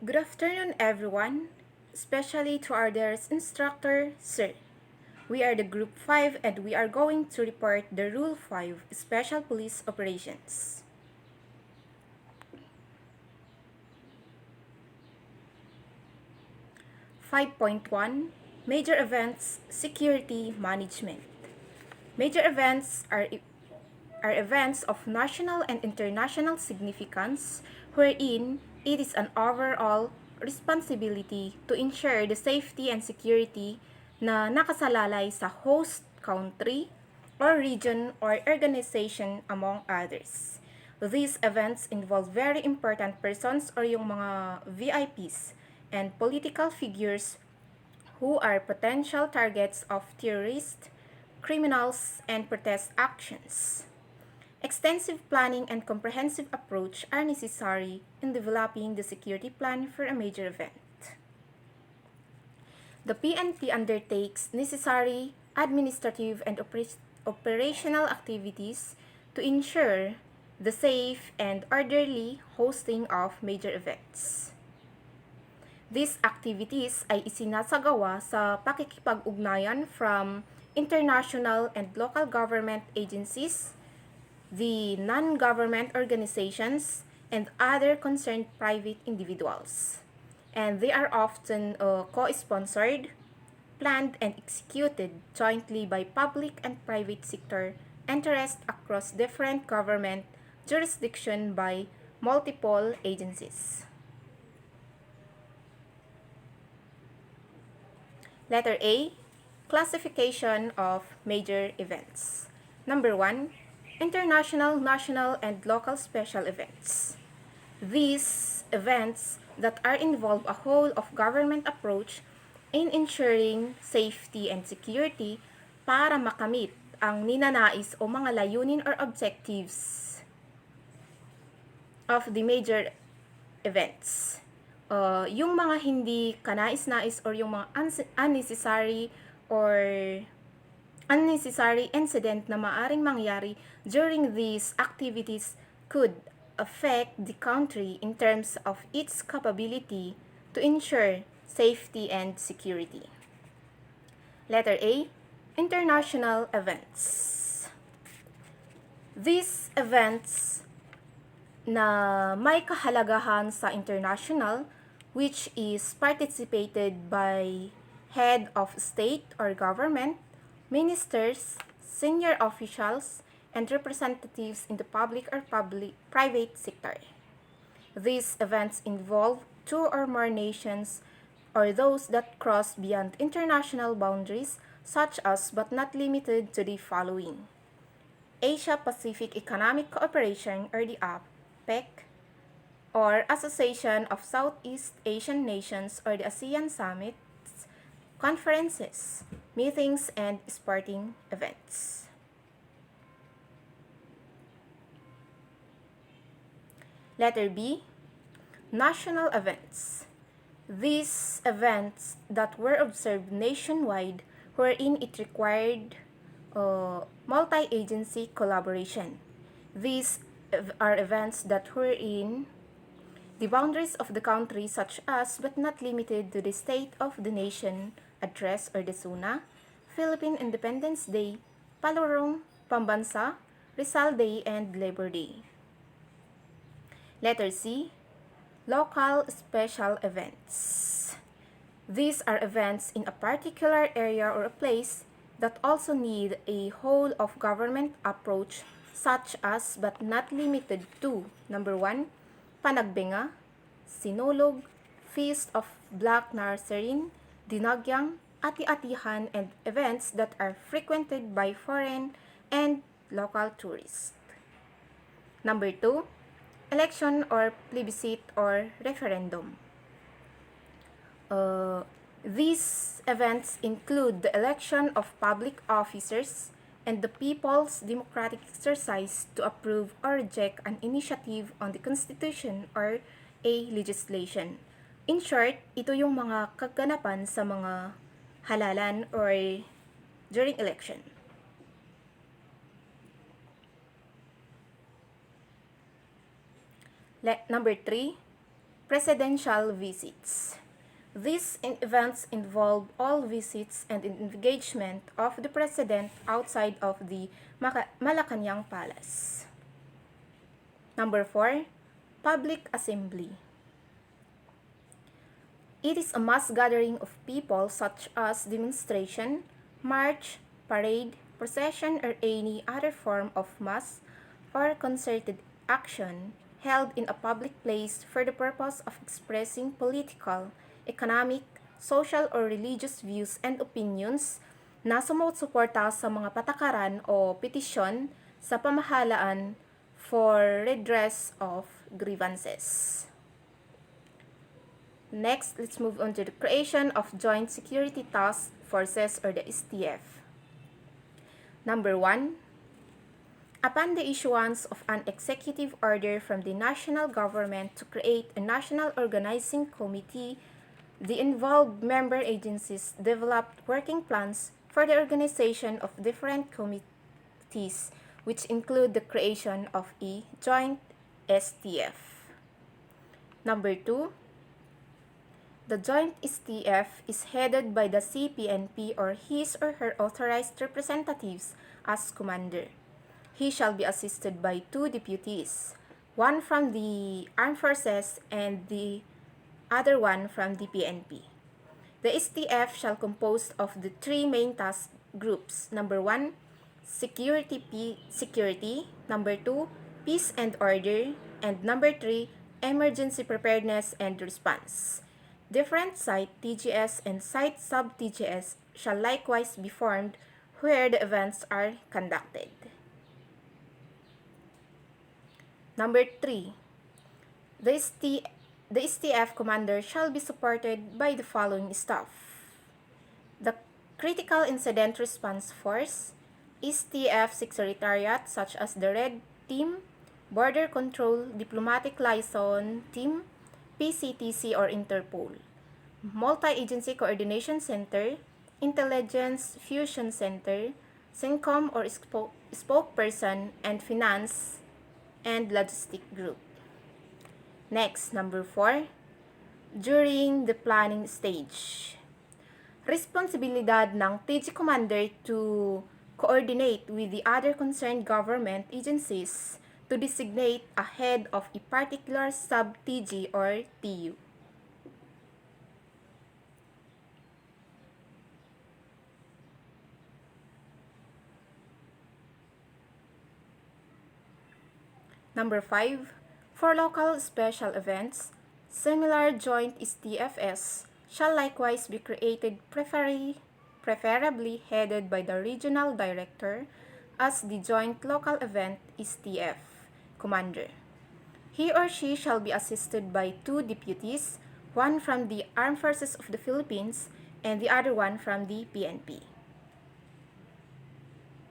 Good afternoon, everyone, especially to our dearest instructor, Sir. We are the Group 5 and we are going to report the Rule 5 Special Police Operations. Five point one Major Events Security Management. Major events are events of national and international significance wherein it is an overall responsibility to ensure the safety and security na nakasalalay sa host country or region or organization among others. These events involve very important persons or yung mga VIPs and political figures who are potential targets of terrorists, criminals, and protest actions. Extensive planning and comprehensive approach are necessary in developing the security plan for a major event. The PNP undertakes necessary administrative and operational activities to ensure the safe and orderly hosting of major events. These activities ay isinasagawa sa pakikipag-ugnayan from international and local government agencies, the non-government organizations, and other concerned private individuals. And they are often co-sponsored, planned, and executed jointly by public and private sector interests across different government jurisdiction by multiple agencies. Letter A, classification of major events. Number 1, international, national, and local special events. These events that are involve a whole of government approach in ensuring safety and security para makamit ang ninanais o mga layunin or objectives of the major events. Yung mga hindi kanais-nais or yung mga unnecessary incident na maaring mangyari during these activities could affect the country in terms of its capability to ensure safety and security. Letter A, international events. These events na may kahalagahan sa international which is participated by head of state or government, ministers, senior officials, and representatives in the public or private sector. These events involve two or more nations or those that cross beyond international boundaries such as but not limited to the following: Asia-Pacific Economic Cooperation or the APEC, or Association of Southeast Asian Nations or the ASEAN Summits, conferences, meetings, and sporting events. Letter B, national events. These events that were observed nationwide wherein it required multi-agency collaboration. These are events that were in the boundaries of the country such as but not limited to the State of the Nation Address or the SUNA, Philippine Independence Day, Palurong, Pambansa, Rizal Day, and Labor Day. Letter C, local special events. These are events in a particular area or a place that also need a whole of government approach such as but not limited to: number 1, Panagbenga, Sinulog, Feast of Black Nazarene, Dinagyang, Ati-Atihan, and events that are frequented by foreign and local tourists. Number 2, election or plebiscite or referendum. These events include the election of public officers and the people's democratic exercise to approve or reject an initiative on the Constitution or a legislation. In short, ito yung mga kaganapan sa mga halalan or during election. Number 3, Presidential visits. These events involve all visits and engagement of the President outside of the Malacanang Palace. Number 4. Public assembly. It is a mass gathering of people such as demonstration, march, parade, procession, or any other form of mass or concerted action held in a public place for the purpose of expressing political, economic, social, or religious views and opinions na sumusuporta sa mga patakaran o petisyon sa pamahalaan for redress of grievances. Next, let's move on to the creation of Joint Security Task Forces or the STF. Number 1. Upon the issuance of an executive order from the national government to create a national organizing committee, the involved member agencies developed working plans for the organization of different committees, which include the creation of a joint STF. Number 2. The joint STF is headed by the CPNP or his or her authorized representatives as commander. He shall be assisted by 2 deputies, one from the Armed Forces and the other one from the PNP. The STF shall compose of the 3 main task groups. Number 1, security. Number 2, peace and order. And number 3, emergency preparedness and response. Different site TGS and site sub-TGS shall likewise be formed where the events are conducted. Number 3. The STF commander shall be supported by the following staff: the Critical Incident Response Force, STF Secretariat such as the Red Team, Border Control, Diplomatic Liaison Team, PCTC or Interpol, Multi-Agency Coordination Center, Intelligence Fusion Center, CENTCOM or spokesperson, and Finance and Logistic Group. Next, number 4, during the planning stage. Responsibilidad ng TG Commander to coordinate with the other concerned government agencies to designate a head of a particular sub-TG or TU. Number 5. For local special events, similar joint STFs shall likewise be created, preferably headed by the regional director as the joint local event STF commander. He or she shall be assisted by 2 deputies, one from the Armed Forces of the Philippines and the other one from the PNP.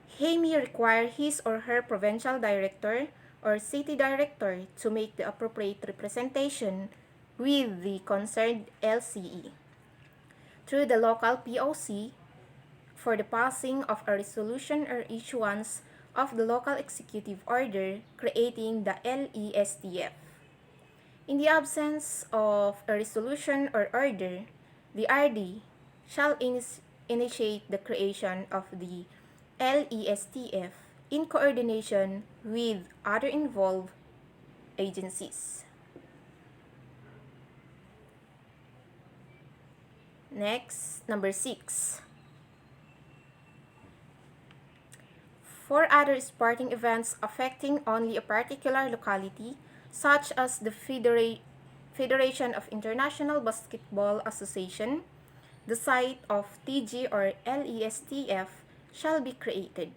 He may require his or her provincial director or city director to make the appropriate representation with the concerned LCE through the local POC for the passing of a resolution or issuance of the local executive order creating the LESTF. In the absence of a resolution or order, the RD shall initiate the creation of the LESTF in coordination with other involved agencies. Next, number 6. For other sporting events affecting only a particular locality, such as the Federation of International Basketball Association, the site of TG or LESTF shall be created,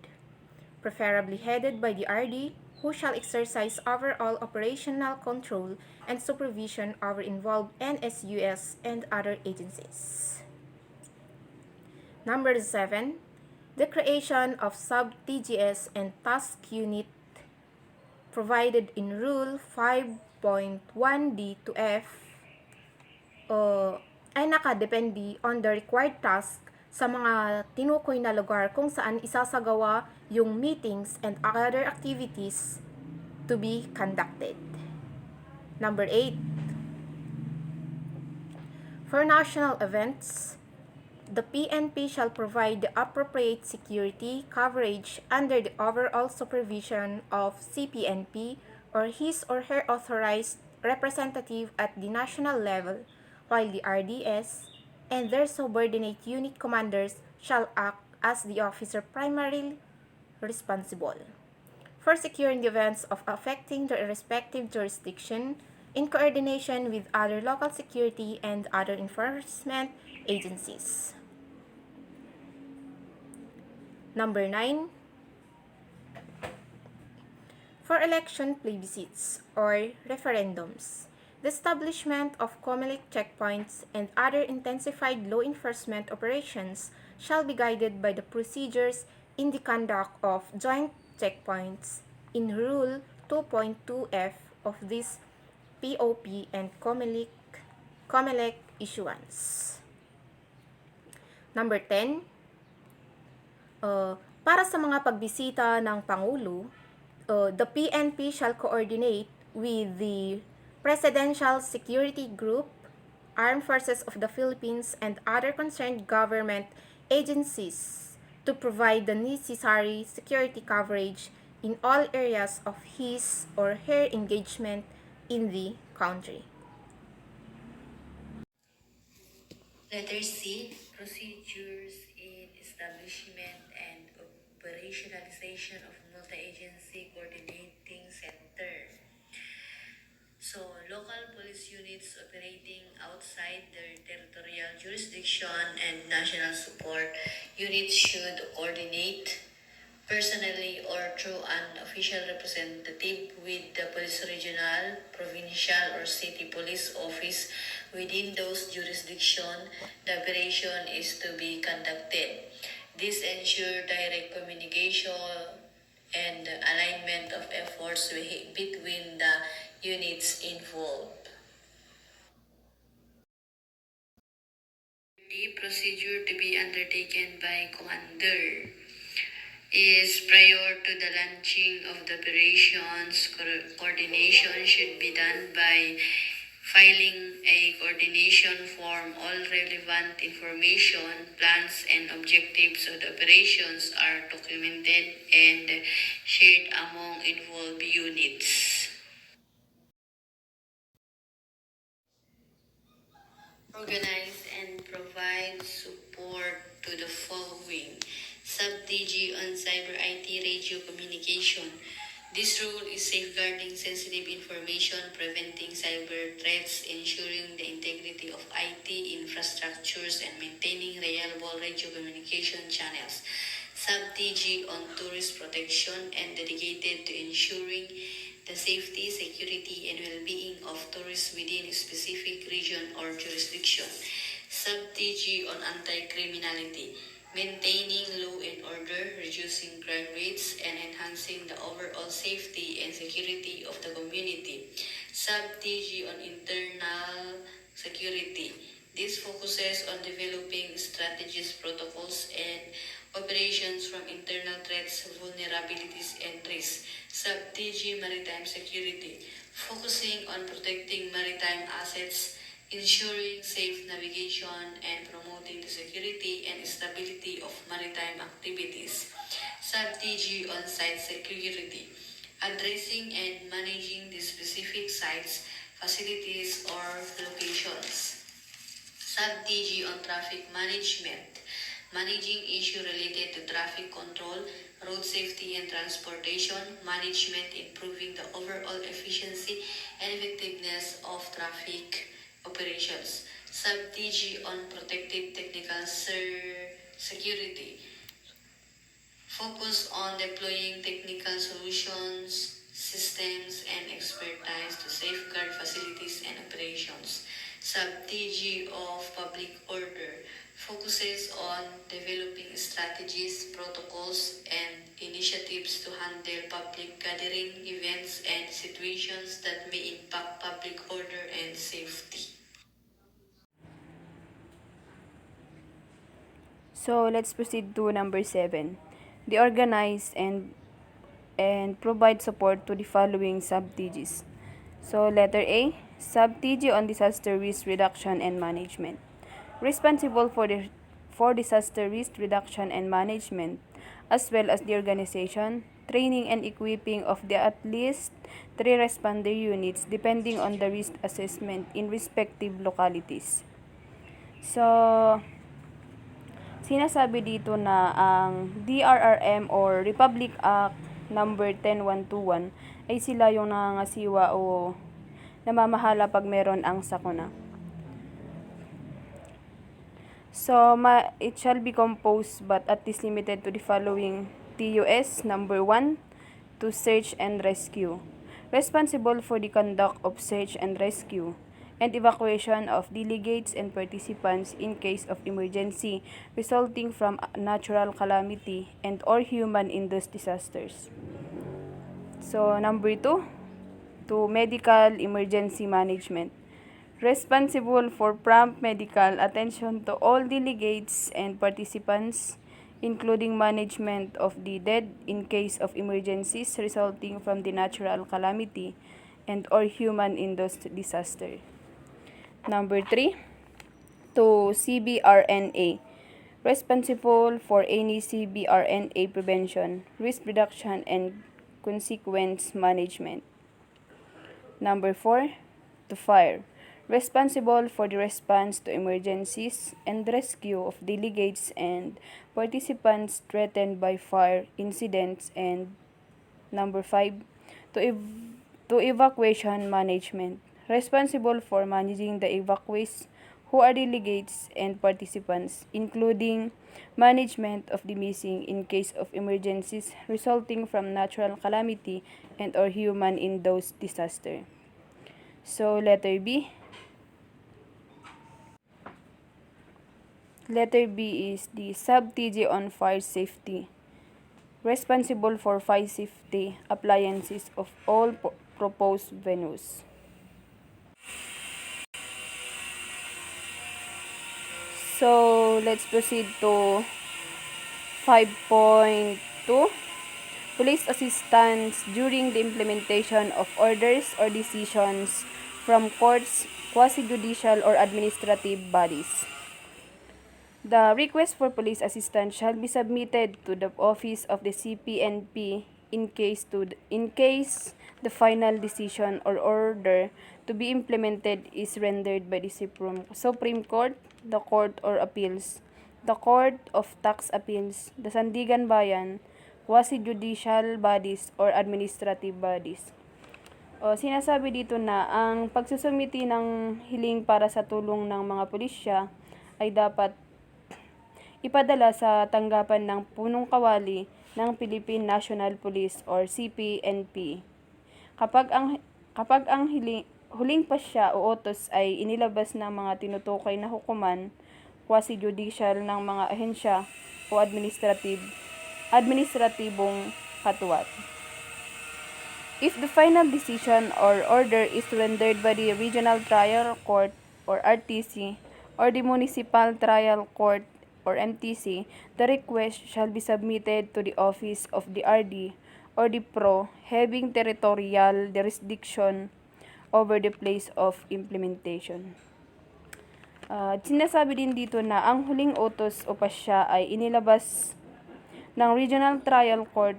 preferably headed by the RD, who shall exercise overall operational control and supervision over involved NSUS and other agencies. Number 7. The creation of sub-TGS and task unit provided in Rule 5.1D to F ay nakadepende on the required task sa mga tinukoy na lugar kung saan isasagawa yung meetings and other activities to be conducted. Number 8. For national events, the PNP shall provide the appropriate security coverage under the overall supervision of CPNP or his or her authorized representative at the national level, while the RDS and their subordinate unit commanders shall act as the officer primarily responsible for securing the events of affecting their respective jurisdiction in coordination with other local security and other enforcement agencies. Number 9, for election plebiscites or referendums. The establishment of COMELEC checkpoints and other intensified law enforcement operations shall be guided by the procedures in the conduct of joint checkpoints in Rule 2.2F of this POP and COMELEC issuance. Number 10, para sa mga pagbisita ng Pangulo, the PNP shall coordinate with the Presidential Security Group, Armed Forces of the Philippines, and other concerned government agencies to provide the necessary security coverage in all areas of his or her engagement in the country. Letter C, procedures in establishment and operationalization of multi-agency coordinating center. So, local police units operating outside their territorial jurisdiction and national support units should coordinate personally or through an official representative with the police regional, provincial, or city police office within those jurisdiction the operation is to be conducted. This ensures direct communication and alignment of efforts between the units involved. The procedure to be undertaken by commander is prior to the launching of the operations. Coordination should be done by filing a coordination form. All relevant information, plans, and objectives of the operations are documented and shared among involved units. Organize and provide support to the following. Sub-DG on Cyber IT Radio Communication. This role is safeguarding sensitive information, preventing cyber threats, ensuring the integrity of IT infrastructures, and maintaining reliable radio communication channels. Sub-DG on Tourist Protection and dedicated to ensuring the safety, security, and well-being of tourists within a specific region or jurisdiction. Sub-DG on Anti-Criminality, maintaining law and order, reducing crime rates, and enhancing the overall safety and security of the community. Sub-DG on Internal Security. This focuses on developing strategies, protocols, and operations from internal threats, vulnerabilities, and risks. Sub-DG Maritime Security, focusing on protecting maritime assets, ensuring safe navigation, and promoting the security and stability of maritime activities. Sub-DG on Site Security, addressing and managing the specific sites, facilities, or locations. Sub-DG on Traffic Management, managing issues related to traffic control, road safety and transportation management, improving the overall efficiency and effectiveness of traffic operations. Sub-DG on Protective Technical Security, focus on deploying technical solutions, systems, and expertise to safeguard facilities and operations. Sub-DG of Public Order focuses on developing strategies, protocols, and initiatives to handle public gathering, events, and situations that may impact public order and safety. So let's proceed to number 7. They organize and provide support to the following sub-DGs. So, letter A, Sub-TG on Disaster Risk Reduction and Management. Responsible for disaster risk reduction and management, as well as the organization, training, and equipping of the at least 3 responder units depending on the risk assessment in respective localities. So, sinasabi dito na ang DRRM or Republic Act number 10121 ay sila yung nangangasiwa o namamahala pag meron ang sakuna. So, it shall be composed but at least limited to the following TUS number 1 to search and rescue. Responsible for the conduct of search and rescue and evacuation of delegates and participants in case of emergency resulting from natural calamity and or human-induced disasters. So, number 2, to medical emergency management. Responsible for prompt medical attention to all delegates and participants, including management of the dead in case of emergencies resulting from the natural calamity and or human-induced disaster. Number 3, to CBRNA. Responsible for any CBRNA prevention, risk reduction, and consequence management. Number 4, to fire. Responsible for the response to emergencies and rescue of delegates and participants threatened by fire incidents. And number 5, to evacuation management. Responsible for managing the evacuees who are delegates and participants, including management of the missing in case of emergencies resulting from natural calamity and or human-induced disaster. So, letter B. Letter B is the Sub-TG on fire safety. Responsible for fire safety appliances of all proposed venues. So, let's proceed to 5.2. Police assistance during the implementation of orders or decisions from courts, quasi-judicial or administrative bodies. The request for police assistance shall be submitted to the office of the CPNP in case the final decision or order to be implemented is rendered by the Supreme Court, the Court of Appeals, the Court of Tax Appeals, the Sandigan Bayan, quasi-judicial bodies or administrative bodies. Sinasabi dito na ang pagsusumiti ng hiling para sa tulong ng mga pulisya ay dapat ipadala sa tanggapan ng punong kawali ng Philippine National Police or CPNP. Kapag ang huling pasya o utos ay inilabas ng mga tinutukoy na hukuman, quasi-judicial ng mga ahensya o administratibong katuwat. If the final decision or order is rendered by the Regional Trial Court or RTC or the Municipal Trial Court or MTC, the request shall be submitted to the office of the RD or the PRO having territorial jurisdiction over the place of implementation. Sinasabi din dito na ang huling utos o pasya ay inilabas ng Regional Trial Court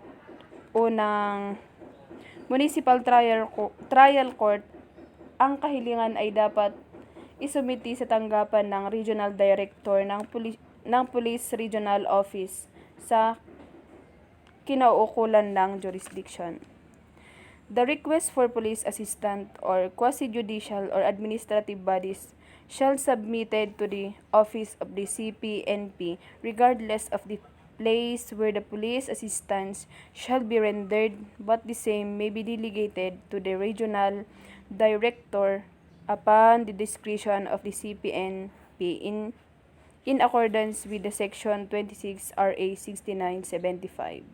o ng Municipal Trial Court. Ang kahilingan ay dapat isumiti sa tanggapan ng Regional Director ng Police Regional Office sa kinauukulan ng jurisdiction. The request for police assistance or quasi-judicial or administrative bodies shall submitted to the office of the CPNP regardless of the place where the police assistance shall be rendered, but the same may be delegated to the regional director upon the discretion of the CPNP in accordance with the Section 26 RA 6975.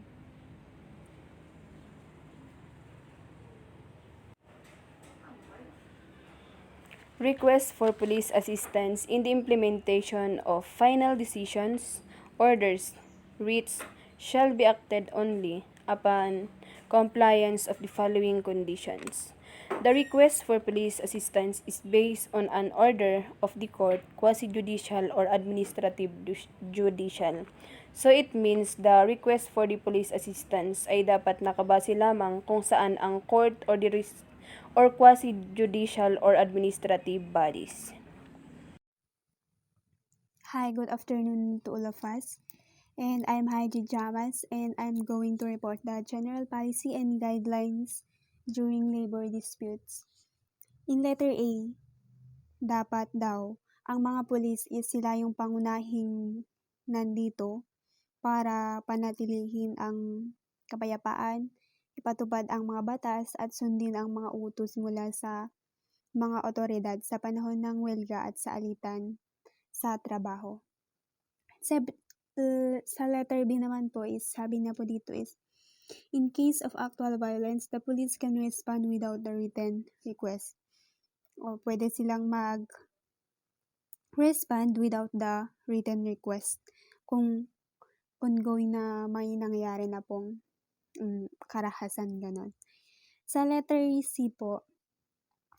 Request for police assistance in the implementation of final decisions, orders, writs shall be acted only upon compliance of the following conditions. The request for police assistance is based on an order of the court, quasi-judicial or administrative judicial. So it means the request for the police assistance ay dapat nakabase lamang kung saan ang court or or quasi-judicial or administrative bodies. Hi, good afternoon to all of us. And I'm Heidi Jamas, and I'm going to report the general policy and guidelines during labor disputes. In letter A, dapat daw, ang mga pulis is sila yung pangunahing nandito para panatilihin ang kapayapaan, ipatupad ang mga batas at sundin ang mga utos mula sa mga otoridad sa panahon ng welga at sa alitan sa trabaho. Sa letter B naman po is, sabi na po dito is, in case of actual violence, the police can respond without the written request. O pwede silang mag-respond without the written request kung ongoing na may nangyayari na pong karahasan ganon. Sa letter C po,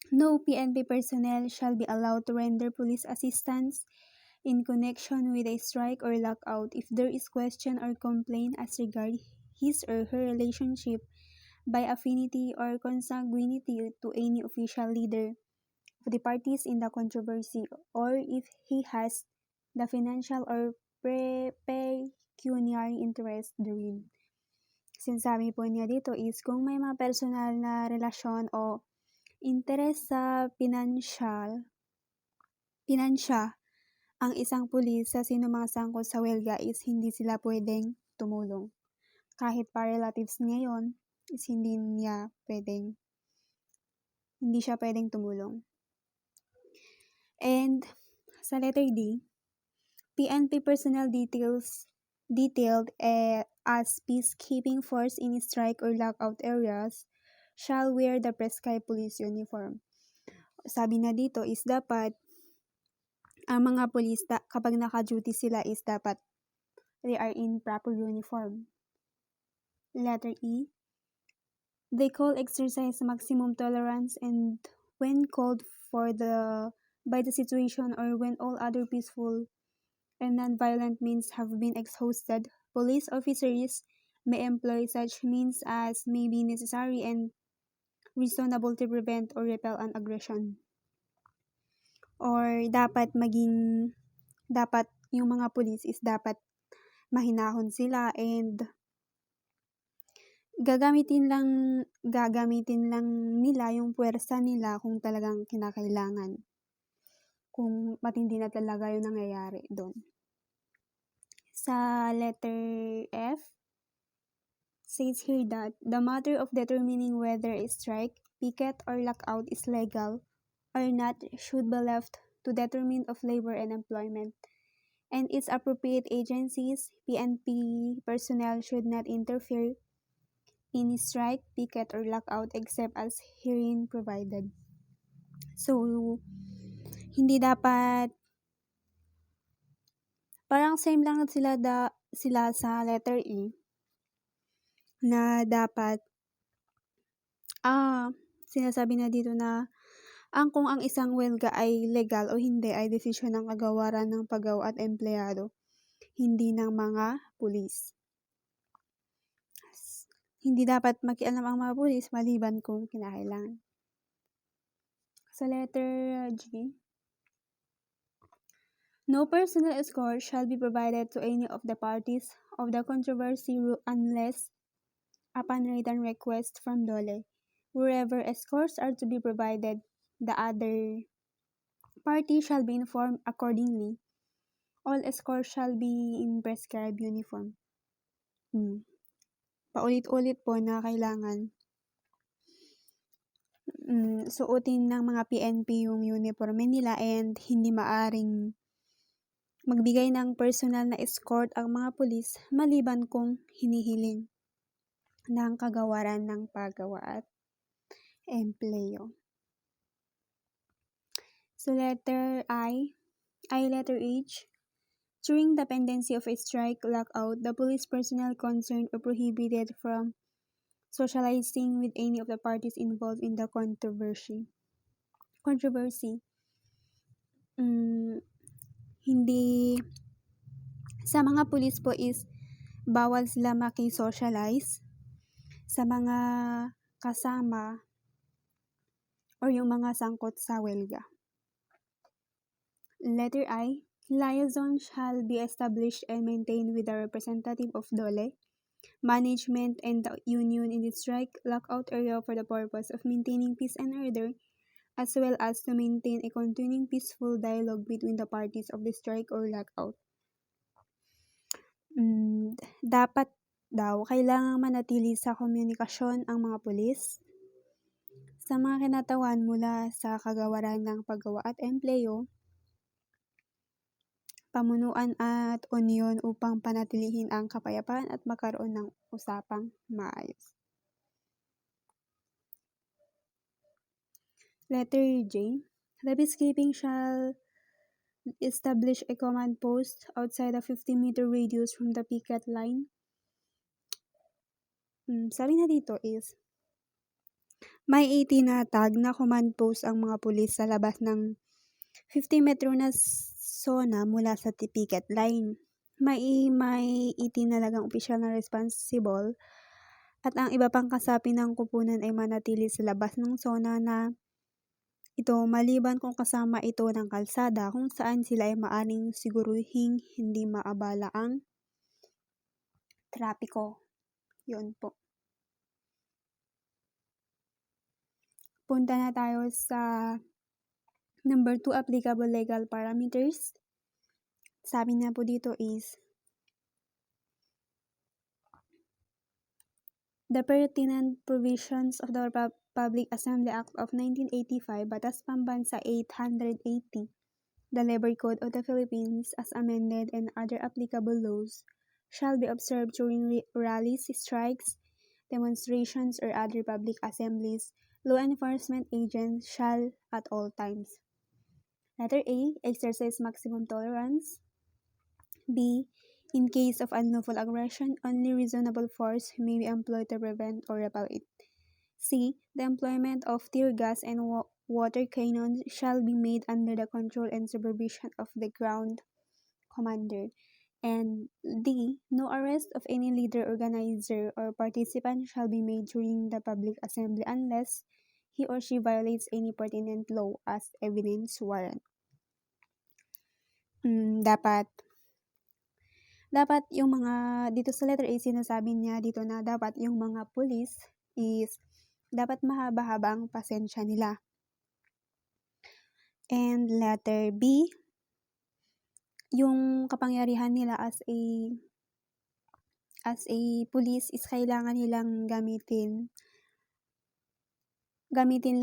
no PNP personnel shall be allowed to render police assistance in connection with a strike or lockout if there is question or complaint as regard his or her relationship by affinity or consanguinity to any official leader of the parties in the controversy, or if he has the financial or pecuniary interest therein. Sinasabi po niya dito is kung may mga personal na relasyon o interes sa pinansya ang isang pulis sa sino mga sangkot sa welga is hindi sila pwedeng tumulong. Kahit pa relatives niya yon is hindi siya pwedeng tumulong. And sa letter D, PNP personnel detailed as peacekeeping force in strike or lockout areas shall wear the prescribed police uniform. Sabi na dito is dapat ang mga police kapag naka-duty sila is dapat they are in proper uniform. Letter E, they call exercise maximum tolerance and when called for by the situation or when all other peaceful and non-violent means have been exhausted, police officers may employ such means as may be necessary and reasonable to prevent or repel an aggression. Or dapat yung mga pulis is dapat mahinahon sila and gagamitin lang nila yung puwersa nila kung talagang kinakailangan. Kung matindi na talaga yung nangyayari doon. Sa letter F, says here that the matter of determining whether a strike, picket, or lockout is legal or not should be left to determine of labor and employment, and its appropriate agencies, PNP personnel should not interfere in strike, picket, or lockout except as herein provided. So, hindi dapat, parang same lang sila sa letter E, na dapat, sinasabi na dito na kung ang isang welga ay legal o hindi ay desisyon ng kagawaran ng pagawa at empleyado, hindi ng mga pulis. Hindi dapat makialam ang mga pulis maliban kung kinakailangan. Sa letter G, no personal escort shall be provided to any of the parties of the controversy unless upon written request from Dole. Wherever escorts are to be provided, the other party shall be informed accordingly. All escorts shall be in prescribed uniform. Paulit-ulit po na kailangan suotin ng mga PNP yung uniforme nila and hindi maaring magbigay ng personal na escort ang mga pulis maliban kung hinihiling ng kagawaran ng pagawa at empleyo. So letter letter H, during the pendency of a strike, lockout, the police personnel concerned or prohibited from socializing with any of the parties involved in the controversy. Hindi sa mga pulis po is bawal sila maki-socialize sa mga kasama or yung mga sangkot sa welga. Letter I, liaison shall be established and maintained with the representative of DOLE, management, and the union in the strike lockout area for the purpose of maintaining peace and order, as well as to maintain a continuing peaceful dialogue between the parties of the strike or lockout. Dapat daw, kailangang manatili sa komunikasyon ang mga pulis sa mga kinatawan mula sa kagawaran ng paggawa at empleyo, pamunuan at union upang panatilihin ang kapayapaan at magkaroon ng usapang maayos. Letter J, the peacekeeping shall establish a command post outside a 50-meter radius from the picket line. Sabi na dito is, may itinatag na command post ang mga pulis sa labas ng 50-metro na zona mula sa picket line. May itinalagang opisyal na responsible at ang iba pang kasapi ng kupunan ay manatili sa labas ng zona na ito maliban kung kasama ito ng kalsada kung saan sila ay maaring siguruhing hindi maabala ang trapiko. Yun po. Punta na tayo sa number 2, applicable legal parameters. Sabi na po dito is, the pertinent provisions of the Public Assembly Act of 1985, Batas Pambansa 880, the Labor Code of the Philippines as amended, and other applicable laws shall be observed during rallies, strikes, demonstrations, or other public assemblies. Law enforcement agents shall at all times. Letter A, exercise maximum tolerance. B, in case of unlawful aggression, only reasonable force may be employed to prevent or repel it. C, the employment of tear gas and water cannons shall be made under the control and supervision of the ground commander. And D, no arrest of any leader, organizer, or participant shall be made during the public assembly unless he or she violates any pertinent law as evidence warrant. Dapat yung mga, dito sa letter A, sinasabi niya dito na dapat yung mga pulis is dapat mahaba-haba ang pasensya nila. And letter B, yung kapangyarihan nila as a police is kailangan nilang gamitin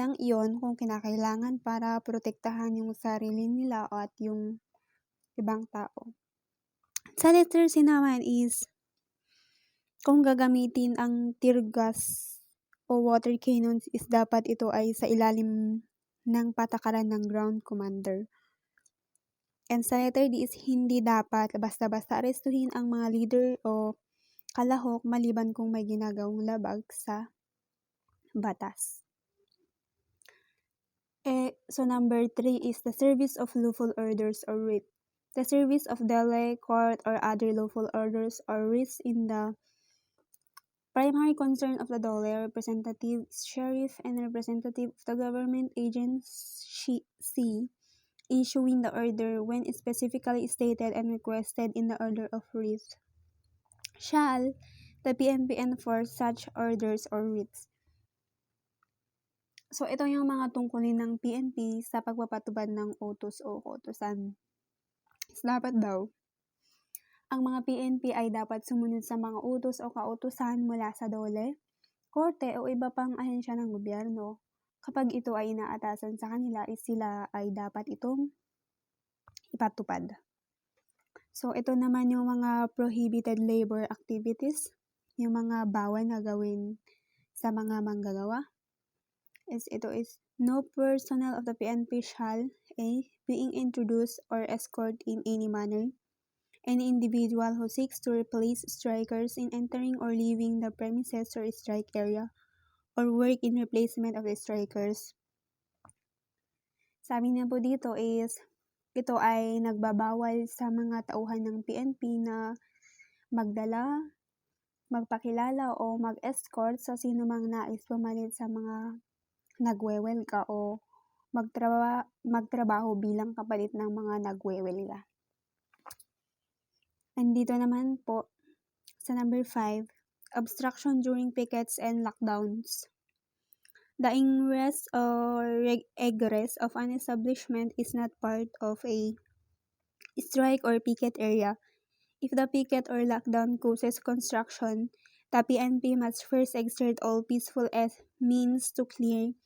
lang iyon kung kinakailangan para protektahan yung sarili nila at yung ibang tao. Sa letter C naman is, kung gagamitin ang tear gas o water cannons is dapat ito ay sa ilalim ng patakaran ng ground commander. And sa letter D is hindi dapat basta-basta arestuhin ang mga leader o kalahok maliban kung may ginagawang labag sa batas. So number 3 is the service of lawful orders or writ. The service of dele, court, or other lawful orders or writs in the primary concern of the dole, representative, sheriff, and representative of the government agency issuing the order when specifically stated and requested in the order of writ. Shall the PNP enforce such orders or writs? So, ito yung mga tungkulin ng PNP sa pagpapatubad ng utos o kautusan. Dapat daw, ang mga PNP ay dapat sumunod sa mga utos o kautusan mula sa DOLE, korte o iba pang ahensya ng gobyerno. Kapag ito ay inaatasan sa kanila, sila ay dapat itong ipatupad. So, ito naman yung mga prohibited labor activities, yung mga bawal na gawin sa mga manggagawa. Ito is, no personnel of the PNP shall, A, being introduced or escort in any manner, any individual who seeks to replace strikers in entering or leaving the premises or strike area or work in replacement of the strikers. Sabi niya po dito is, ito ay nagbabawal sa mga tauhan ng PNP na magdala, magpakilala o mag-escort sa sino mang nais pumalit sa mga nagwewelga o magtrabaho bilang kapalit ng mga nagwewelga. And dito naman po, sa number 5, obstruction during pickets and lockdowns. The ingress or egress of an establishment is not part of a strike or picket area. If the picket or lockdown causes construction, the PNP must first exert all peaceful means to clear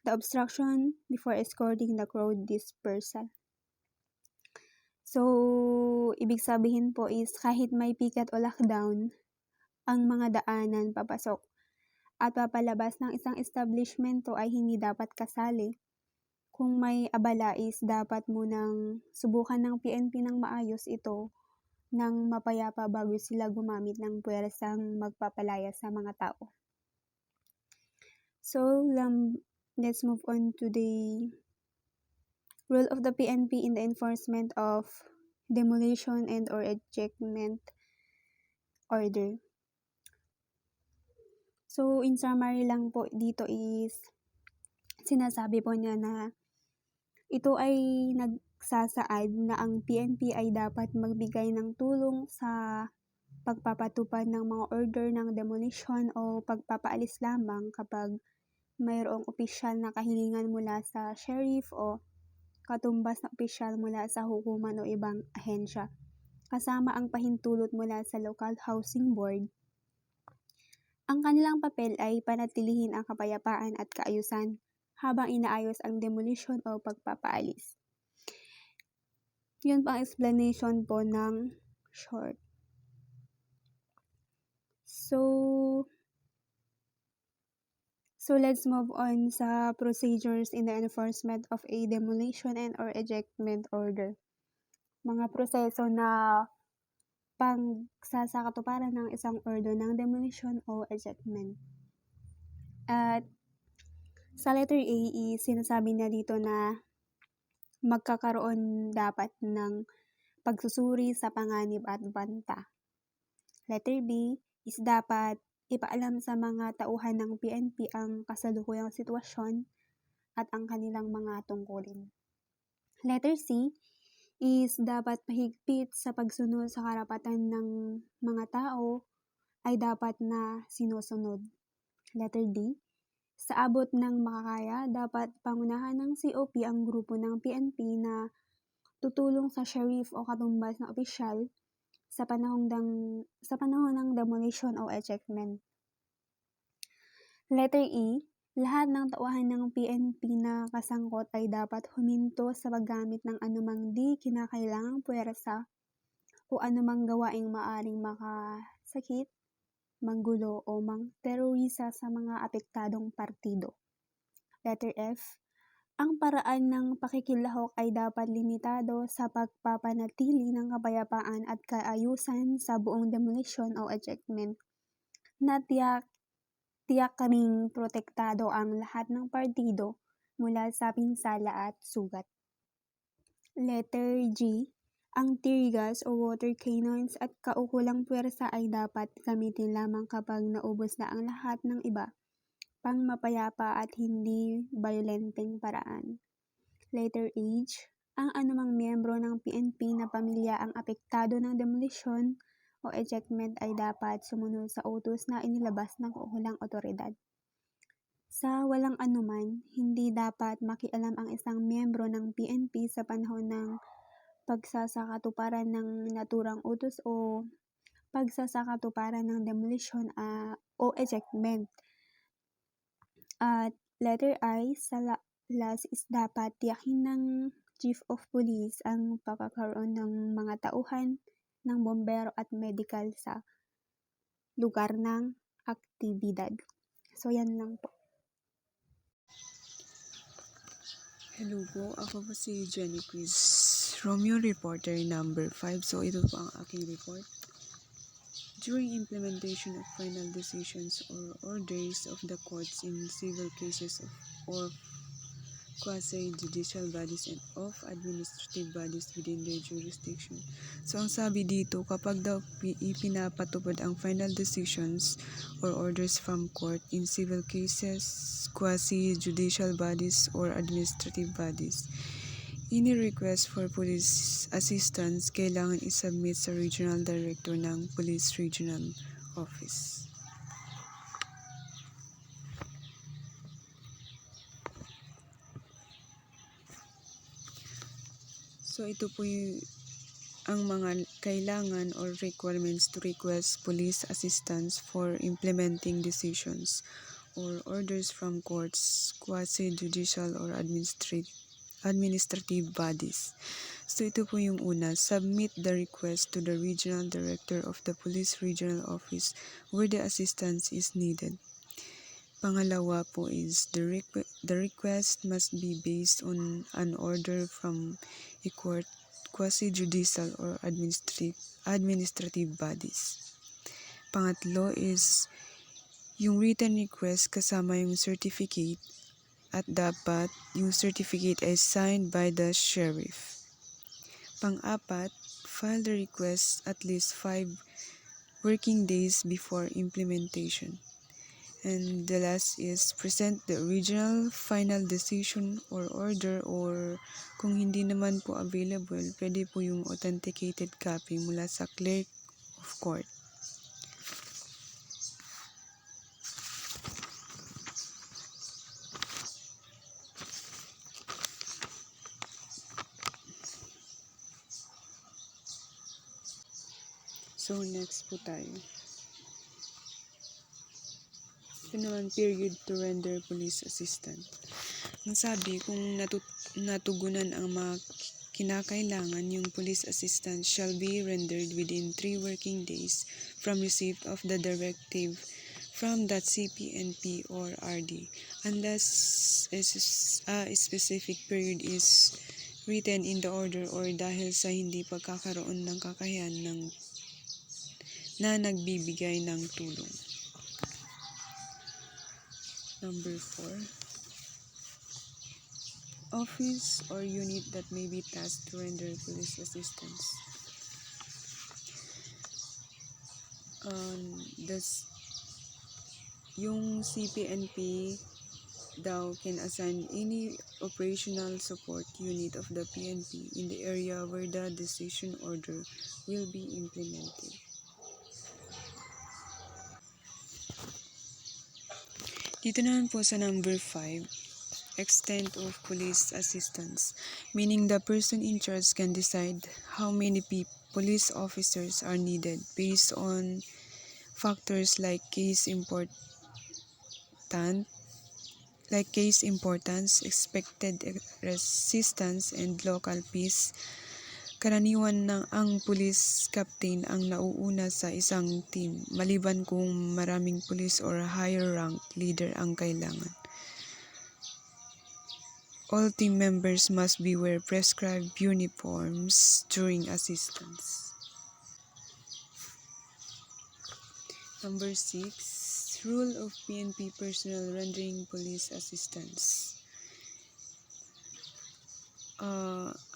the obstruction before escorting the crowd dispersal. So, ibig sabihin po is kahit may picket o lockdown, ang mga daanan papasok at papalabas ng isang establishmento ay hindi dapat kasali. Kung may abala is dapat munang subukan ng PNP ng maayos ito ng mapayapa bago sila gumamit ng puwersang magpapalaya sa mga tao. So, let's move on to the role of the PNP in the enforcement of demolition and or ejectment order. So, in summary lang po dito is, sinasabi po niya na ito ay nagsasaad na ang PNP ay dapat magbigay ng tulong sa pagpapatupad ng mga order ng demolition o pagpapaalis lamang kapag mayroong opisyal na kahilingan mula sa sheriff o katumbas na opisyal mula sa hukuman o ibang ahensya, kasama ang pahintulot mula sa local housing board. Ang kanilang papel ay panatilihin ang kapayapaan at kaayusan habang inaayos ang demolition o pagpapaalis. Yun pang explanation po ng short. So let's move on sa procedures in the enforcement of a demolition and or ejectment order. Mga proseso na pagsasakatuparan ng isang order ng demolition o ejectment. At sa letter A is sinasabi na dito na magkakaroon dapat ng pagsusuri sa panganib at banta. Letter B is dapat ipaalam sa mga tauhan ng PNP ang kasalukuyang sitwasyon at ang kanilang mga tungkulin. Letter C is dapat mahigpit sa pagsunod sa karapatan ng mga tao ay dapat na sinusunod. Letter D, sa abot ng makakaya, dapat pangunahan ng COP ang grupo ng PNP na tutulong sa sheriff o katumbas na opisyal sa panahon ng demolition o ejectment. Letter E, lahat ng tauhan ng PNP na kasangkot ay dapat huminto sa paggamit ng anumang di kinakailangang puwersa o anumang gawaing maaring makasakit, manggulo o mang-terorisa sa mga apektadong partido. Letter F, ang paraan ng pakikilahok ay dapat limitado sa pagpapanatili ng kapayapaan at kaayusan sa buong demolition o ejectment na tiyak ring protektado ang lahat ng partido mula sa pinsala at sugat. Letter G, ang tear gas o water cannons at kaukulang puwersa ay dapat gamitin lamang kapag naubos na ang lahat ng iba pang mapayapa at hindi violenteng paraan. Letter H, ang anumang miyembro ng PNP na pamilya ang apektado ng demolition o ejectment ay dapat sumunod sa utos na inilabas ng kaukulang otoridad. Sa walang anuman, hindi dapat makialam ang isang miyembro ng PNP sa panahon ng pagsasakatuparan ng naturang utos o pagsasakatuparan ng demolition o ejectment. At letter I, sa last is dapat tiyakin ng Chief of Police ang pagkakaroon ng mga tauhan ng bombero at medical sa lugar ng aktibidad. So, yan lang po. Hello po, ako po si Jenny Quiz, Romeo Reporter number 5. So ito po ang aking report. During implementation of final decisions or orders of the courts in civil cases or quasi-judicial bodies and of administrative bodies within their jurisdiction. So ang sabi dito, kapag daw ipinapatupad ang final decisions or orders from court in civil cases, quasi-judicial bodies or administrative bodies, any request for police assistance kailangan isubmit sa Regional Director ng Police Regional Office. So ito po ang mga kailangan or requirements to request police assistance for implementing decisions or orders from courts, quasi-judicial or administrative bodies. So ito po yung una, submit the request to the Regional Director of the Police Regional Office where the assistance is needed. Pangalawa po is the request must be based on an order from a court, quasi-judicial or administrative bodies. Pangatlo is yung written request kasama yung certificate at dapat yung certificate ay signed by the sheriff. Pang-apat, file the request at least 5 working days before implementation. And the last is present the original final decision or order, or kung hindi naman po available, pwede po yung authenticated copy mula sa clerk of court. So next po tayo. Ito naman, period to render police assistance. Ang sabi, kung natugunan ang mga kinakailangan, yung police assistance shall be rendered within 3 working days from receipt of the directive from that CPNP or RD, unless a specific period is written in the order or dahil sa hindi pagkakaroon ng kakayahan na nagbibigay ng tulong. Number 4. Office or unit that may be tasked to render police assistance. Yung CPNP daw can assign any operational support unit of the PNP in the area where the decision order will be implemented. Dito naman po sa number 5, extent of police assistance, meaning the person in charge can decide how many police officers are needed based on factors like case importance, expected resistance, and local peace. Karaniwan ang police captain ang nauuna sa isang team, maliban kung maraming police or higher rank leader ang kailangan. All team members must wear prescribed uniforms during assistance. Number 6, rule of PNP personnel rendering police assistance.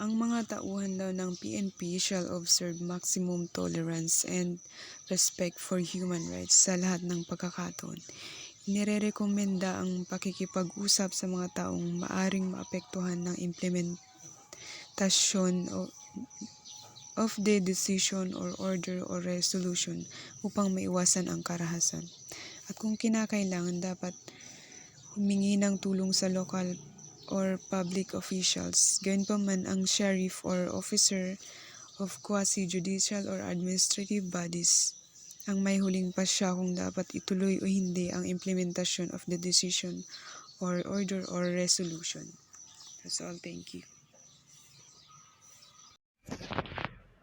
Ang mga tauhan daw ng PNP shall observe maximum tolerance and respect for human rights sa lahat ng pagkakataon. Inirerekomenda ang pakikipag-usap sa mga taong maaring maapektuhan ng implementasyon of the decision or order or resolution upang maiwasan ang karahasan. At kung kinakailangan, dapat humingi ng tulong sa local or public officials. Gayunpaman, ang sheriff or officer of quasi-judicial or administrative bodies ang may huling pasya kung dapat ituloy o hindi ang implementasyon of the decision or order or resolution. That's all. Thank you.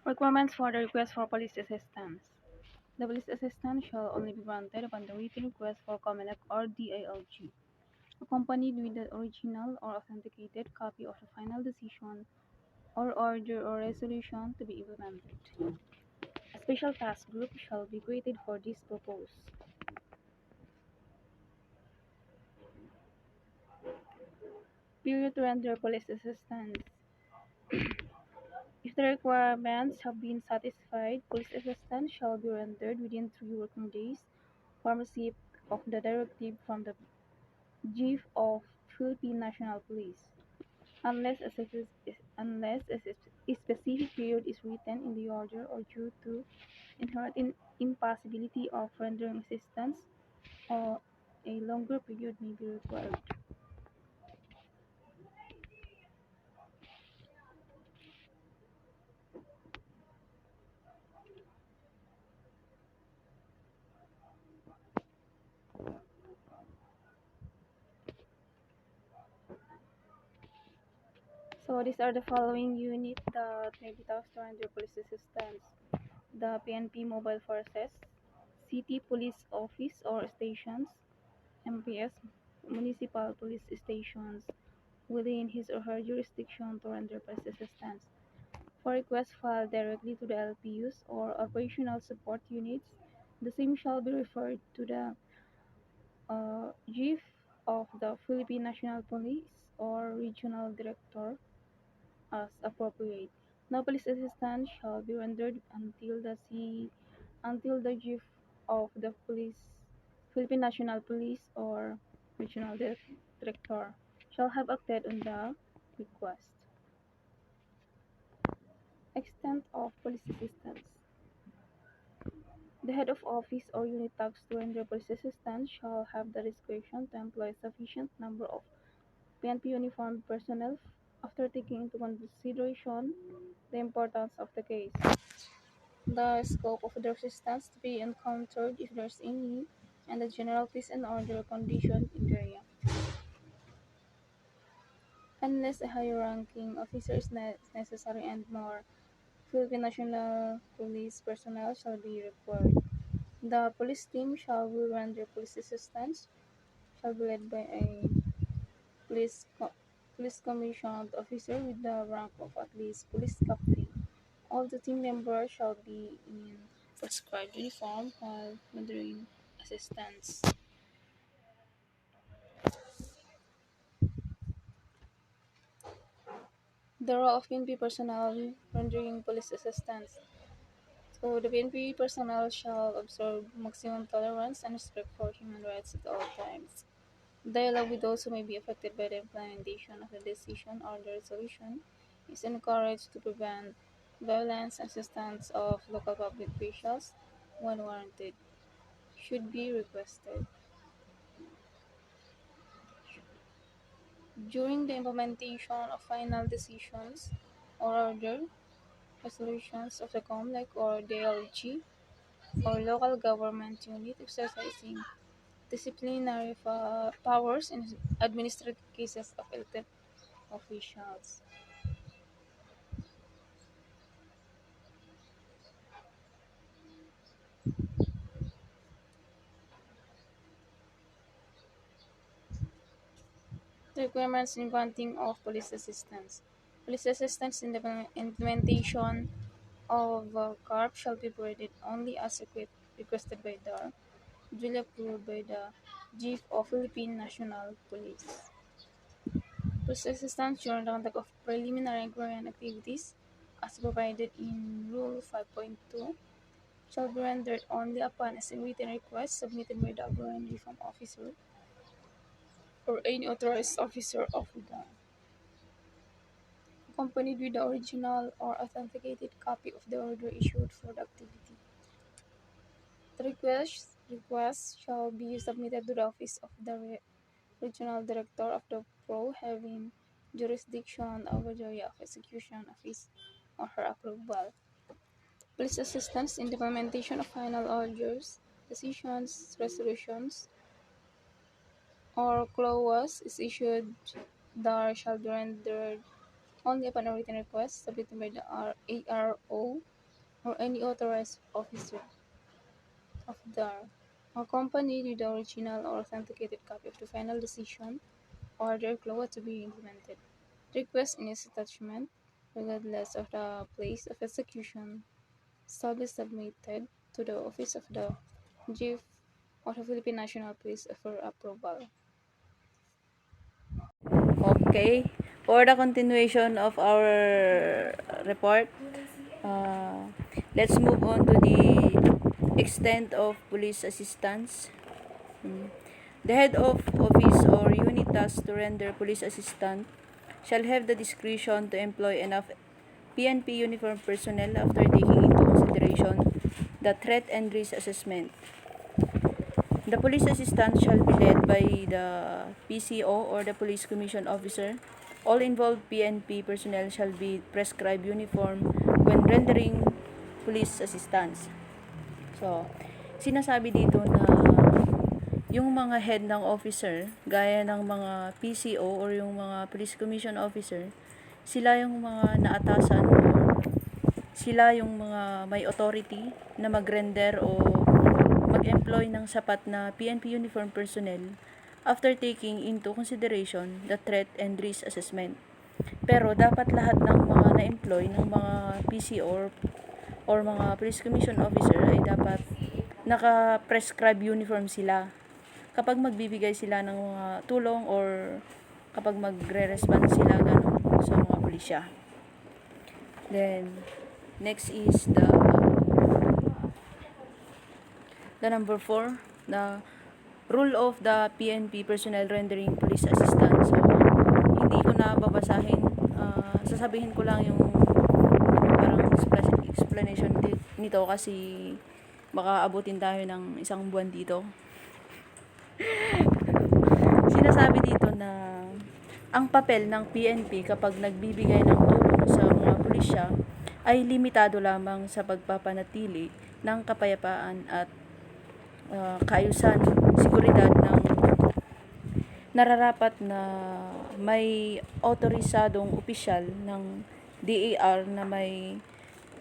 Requirements for the request for police assistance. The police assistance shall only be granted upon the written request for COMELEC or DILG. accompanied with the original or authenticated copy of the final decision or order or resolution to be implemented. A special task group shall be created for this purpose. Period to render police assistance. If the requirements have been satisfied, police assistance shall be rendered within 3 working days from receipt of the directive from the Chief of Philippine National Police, unless a specific period is written in the order or due to inherent impossibility of rendering assistance, or a longer period may be required. So these are the following units that may be tasked to render police assistance: the PNP Mobile Forces, City Police Office or Stations, MPS, Municipal Police Stations within his or her jurisdiction to render police assistance. For requests filed directly to the LPUs or operational support units, the same shall be referred to the Chief of the Philippine National Police or Regional Director as appropriate. No police assistance shall be rendered until the Chief of the Philippine National Police or Regional Director shall have acted on the request. Extent of police assistance. The head of office or unit tasked to render police assistance shall have the discretion to employ sufficient number of PNP uniformed personnel after taking into consideration the importance of the case, the scope of the resistance to be encountered if there is any, and the general peace and order condition in the area. Unless a higher ranking officer is necessary and more Philippine National Police personnel shall be required. The police team shall render police assistance, shall be led by a police, police commissioned officer with the rank of at least police captain. All the team members shall be in prescribed uniform while rendering assistance. The role of PNP personnel rendering police assistance. So the PNP personnel shall observe maximum tolerance and respect for human rights at all times. Dialogue with those who may be affected by the implementation of the decision or the resolution is encouraged to prevent violence and assistance of local public officials when warranted. Should be requested. During the implementation of final decisions or order resolutions of the COMELEC or DLG or local government unit exercising disciplinary powers in administrative cases of elected officials. The requirements in granting of police assistance. Police assistance in the implementation of CARP shall be provided only as requested by the duly approved by the Chief of Philippine National Police. Police assistance during the conduct of preliminary agrarian activities, as provided in Rule 5.2, shall be rendered only upon a written request submitted by the agrarian reform officer or any authorized officer of the accompanied with the original or authenticated copy of the order issued for the activity. The request shall be submitted to the office of the regional director of the PRO having jurisdiction over the area of execution of his or her approval. Police assistance in the implementation of final orders, decisions, resolutions, or clauses is issued there shall be rendered only upon a written request submitted by the ARO or any authorized officer of the accompanied with the original or authenticated copy of the final decision or their clause to be implemented. The request in its attachment, regardless of the place of execution, shall be submitted to the office of the Chief of the Philippine National Police for approval. Okay. For the continuation of our report, let's move on to the extent of police assistance. The head of office or unit tasked to render police assistance shall have the discretion to employ enough PNP uniformed personnel after taking into consideration the threat and risk assessment. The police assistant shall be led by the PCO or the police commission officer. All involved PNP personnel shall be prescribed uniform when rendering police assistance. So, sinasabi dito na yung mga head ng officer, gaya ng mga PCO or yung mga police commission officer, sila yung mga naatasan or sila yung mga may authority na mag-render o mag-employ ng sapat na PNP uniform personnel after taking into consideration the threat and risk assessment. Pero dapat lahat ng mga na-employ ng mga PCO or mga police commission officer ay dapat naka-prescribe uniform sila kapag magbibigay sila ng mga tulong or kapag magre-respond sila ganun sa mga pulisya. Then, next is the number 4, the rule of the PNP personnel rendering police assistance. So, hindi ko na babasahin. Sasabihin ko lang yung parang explanation nito kasi baka abutin tayo ng isang buwan dito. Sinasabi dito na ang papel ng PNP kapag nagbibigay ng tulong sa mga pulisya ay limitado lamang sa pagpapanatili ng kapayapaan at kaayusan, seguridad ng nararapat na may otorisadong opisyal ng DAR na may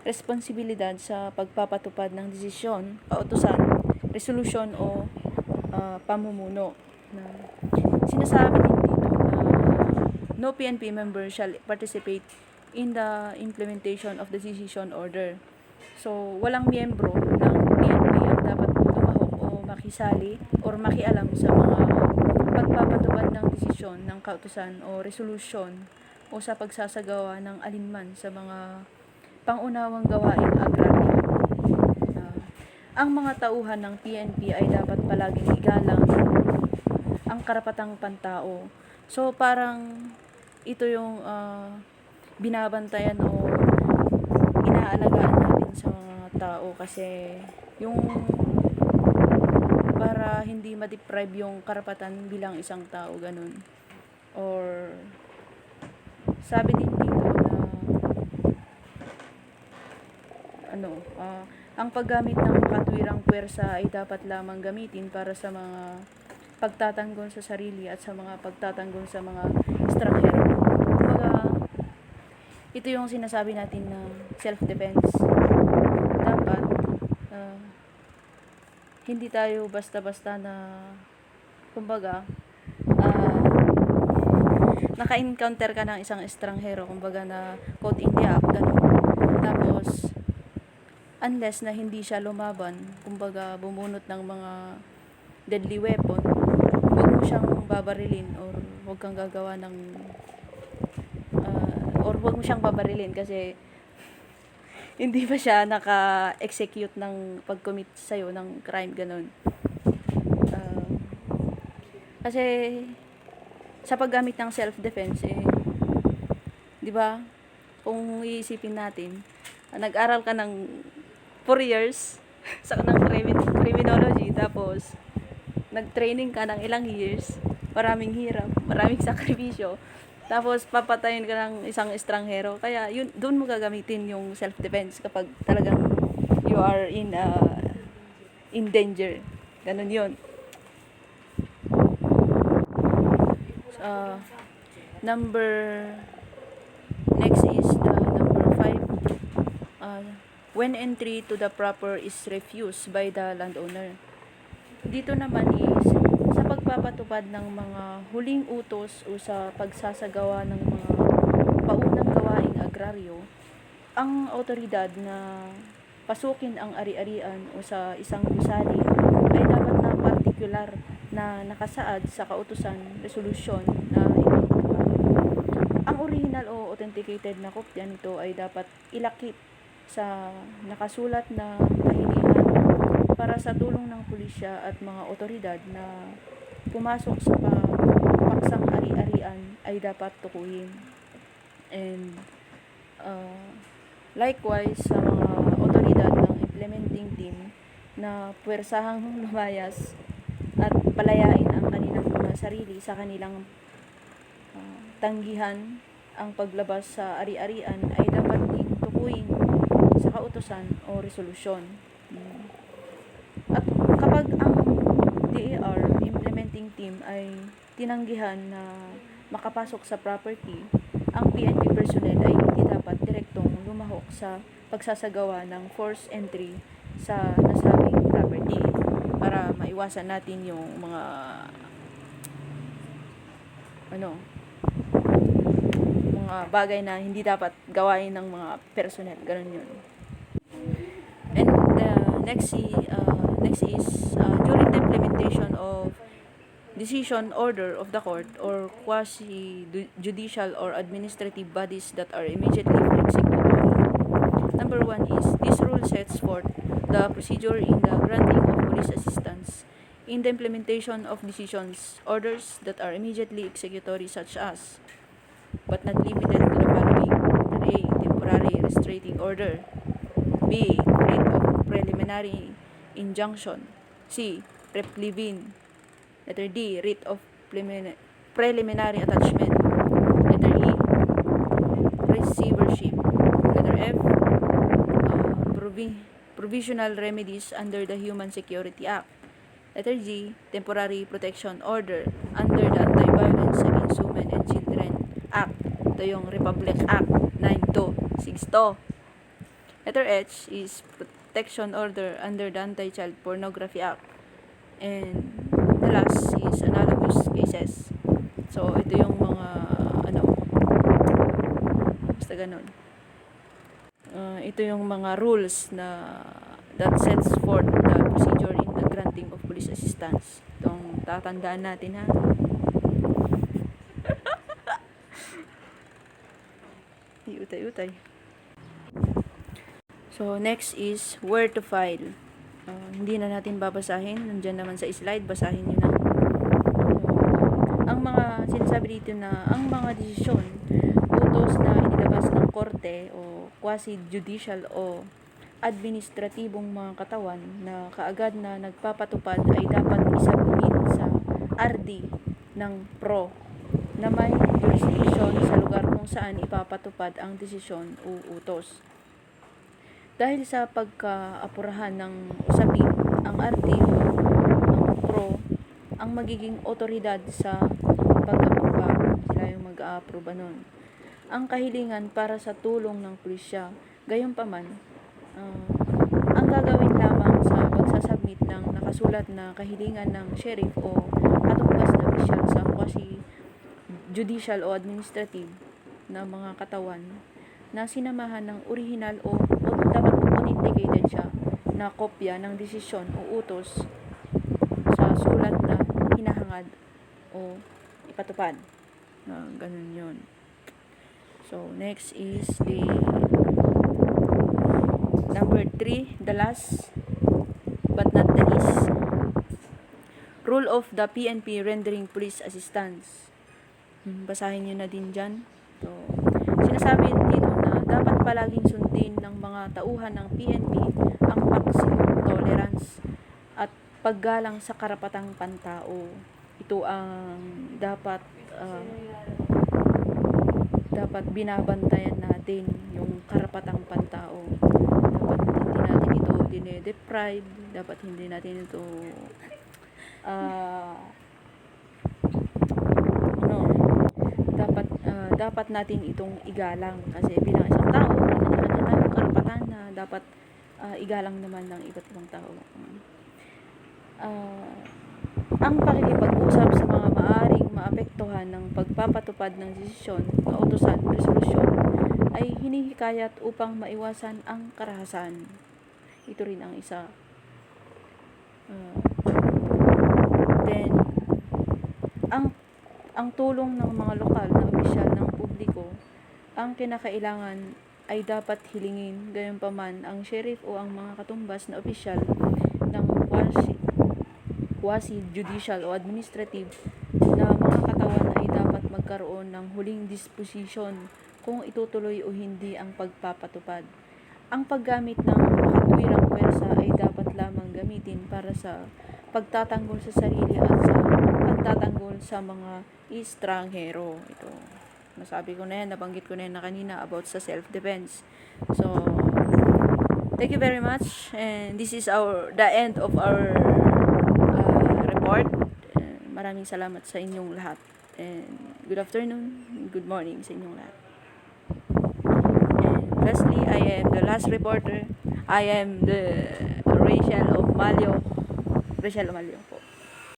responsibilidad sa pagpapatupad ng desisyon, kautusan, resolusyon o pamumuno. Na sinasabi din dito na no PNP member shall participate in the implementation of the decision order. So, walang miyembro ng PNP ang dapat tumahok o makisali or makialam sa mga pagpapatupad ng desisyon ng kautusan o resolusyon o sa pagsasagawa ng alinman sa mga pangunawang gawaing agraryo. Ang mga tauhan ng PNP ay dapat palaging igalang ang karapatang pantao. So, parang ito yung binabantayan o inaalagaan natin sa mga tao kasi yung para hindi ma-deprive yung karapatan bilang isang tao, ganun. Or sabi din dito na ang paggamit ng katwirang puwersa ay dapat lamang gamitin para sa mga pagtatanggol sa sarili at sa mga pagtatanggol sa mga estranghero. Kumbaga, ito yung sinasabi natin na self-defense. Dapat, hindi tayo basta-basta na, kumbaga, naka-encounter ka ng isang estranghero, kumbaga na caught in the act, ganun. Tapos, unless na hindi siya lumaban, kumbaga bumunot ng mga deadly weapon, huwag mo siyang babarilin or huwag kang gagawa ng or huwag mo siyang babarilin kasi hindi pa siya naka-execute ng pag-commit sa'yo ng crime, ganun. Kasi sa paggamit ng self-defense, di ba, kung iisipin natin, nag-aral ka ng 4 years sa ng criminology, tapos nag-training ka ng ilang years, maraming hirap, maraming sakripisyo, tapos papatayin ka ng isang estranghero. Kaya yun, doon mo gagamitin yung self-defense kapag talagang you are in danger. Ganun yun. Next is the number 5. When entry to the proper is refused by the landowner. dito naman is sa pagpapatupad ng mga huling utos o sa pagsasagawa ng mga paunang gawaing agraryo, ang autoridad na pasukin ang ari-arian o sa isang gusali ay dapat na partikular na nakasaad sa kautusan resolusyon na ipatupad. Ang original o authenticated na kopya nito ay dapat ilakip sa nakasulat na kahilingan para sa tulong ng pulisya at mga otoridad na pumasok sa paksang ari-arian ay dapat tukuyin. And likewise sa mga otoridad ng implementing team na puwersahang lumayas at palayain ang kanilang mga sarili sa kanilang tanggihan ang paglabas sa ari-arian ay dapat ding tukuyin sa kautusan o resolusyon. At kapag ang DAR implementing team ay tinanggihan na makapasok sa property, ang PNP personnel ay hindi dapat direktong lumahok sa pagsasagawa ng forced entry sa nasabing property para maiwasan natin yung mga mga bagay na hindi dapat gawain ng mga personnel, ganun yun. And next is during the implementation of decision order of the court or quasi-judicial or administrative bodies that are immediately executory. Number 1 is this rule sets forth the procedure in the granting of police assistance in the implementation of decisions, orders that are immediately executory such as, but not limited to the following: A. Temporary restraining order. B. Writ of preliminary injunction. C. Rep leave-in. Letter D. Writ of preliminary attachment. Letter E. Receivership. Letter F. Provisional remedies under the Human Security Act. Letter G. Temporary protection order under the Anti-Violence Against Women and Children Act. Ito yung Republic Act 9262. Letter H is protection order under the Anti-Child Pornography Act. And the last is analogous cases. So, ito yung mga basta ganun. Ito yung mga rules na that sets forth the procedure in the granting of police assistance. Itong tatandaan natin, ha. Utay-utay. So, next is where to file. Hindi na natin babasahin. Nandyan naman sa slide. Basahin nyo na. Ang mga sinasabi dito na ang mga desisyon, utos na inilabas ng korte o quasi-judicial o administratibong mga katawan na kaagad na nagpapatupad ay dapat isubmit sa RD ng PRO na may jurisdiction sa lugar kung saan ipapatupad ang desisyon o utos. Dahil sa pagkaapurahan ng usapin, ang RD o ang PRO ang magiging otoridad sa pag-aproba. Sila yung mag-aaproba nun. Ang kahilingan para sa tulong ng pulisya, gayunpaman, ang gagawin lamang sa pagsasubmit ng nakasulat na kahilingan ng sheriff o katumbas na opisyal sa quasi-judicial o administrative na mga katawan na sinamahan ng original o dapat authenticated siya na kopya ng desisyon o utos sa sulat na hinahangad o ipatupad. Ganun yun. So, next is the number 3, the last but not the least. Rule of the PNP rendering police assistance. Basahin nyo na din dyan. So, sinasabi dito na dapat palaging sundin ng mga tauhan ng PNP ang maximum tolerance at paggalang sa karapatang pantao. Ito ang dapat binabantayan natin, yung karapatang pantao. Dapat hindi natin ito dine-deprive, dapat hindi natin ito dapat natin itong igalang kasi bilang isang tao, meron tayong karapatan na dapat igalang naman ng iba't ibang tao. ang pakikipag-usap sa mga maaring maapektuhan ng pagpapatupad ng desisyon na utusan resolusyon ay hinihikayat upang maiwasan ang karahasan. Ito rin ang isa. Then, ang tulong ng mga lokal na opisyal ng publiko, ang kinakailangan ay dapat hilingin, gayunpaman ang sheriff o ang mga katumbas na opisyal ng quasi-judicial o administrative na mga katawan ay dapat magkaroon ng huling disposisyon kung itutuloy o hindi ang pagpapatupad. Ang paggamit ng makatwirang pwersa ay dapat lamang gamitin para sa pagtatanggol sa sarili at sa pagtatanggol sa mga estranghero. Ito, nasabi ko na yan, nabanggit ko na yan na kanina about sa self-defense. So, thank you very much, and this is the end of our report. Maraming salamat sa inyong lahat, and good afternoon, good morning sa inyong lahat. And lastly, I am the last reporter. I am the Rachel Omalio po.